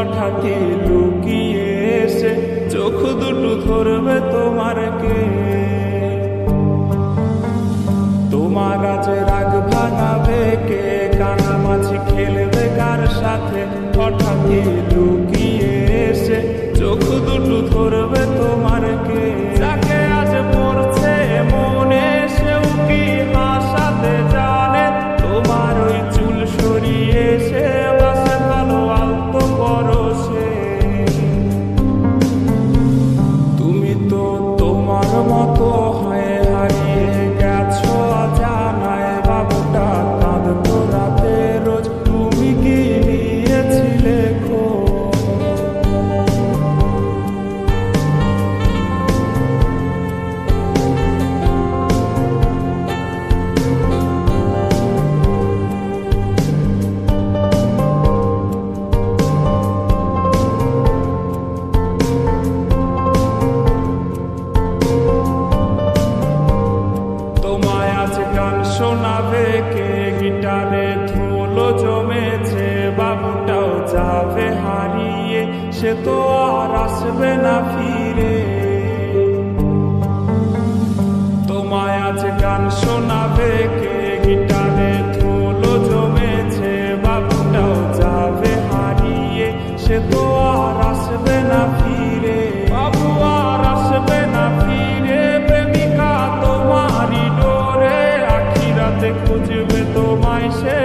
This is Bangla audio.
হঠাৎই লুকিয়ে এসে চোখ দুটো ধরবে তোমারকে। তোমার আজ রাগ ভাঙাবে কে, কানামাছি খেলবে কার সাথে, হঠাৎই লুকিয়ে এসে চোখ দুটো ধরবে তোমারকে। যাকে আজ পড়ছে মনে সেও কি হাসাতে জানে, তোমার ওই চুল সরিয়ে সে বাসে ভালো আলতো পরশে। তুমি তো তোমার মতো হয়ে হারিয়ে গেছো অজানায়, বাবুটা কাঁদতো রাতে রোজ, তুমি কি নিয়েছিলে খোঁজ? গান শোনাবে কে, গিটারে ধুলো জমেছে, বাবুটাও যাবে হারিয়ে, সে তো আর আসবে না ফিরে। তোমায় আজ গান শোনাবে কে, গিটারে ধুলো জমেছে, বাবুটাও যাবে হারিয়ে, সে তো আর আসবে না ফিরে। বাবু আর আসবে না ফিরে, প্রেমিকা তোমারই ডোরে, আখিরাতে খুঁজবে তোমায় সে।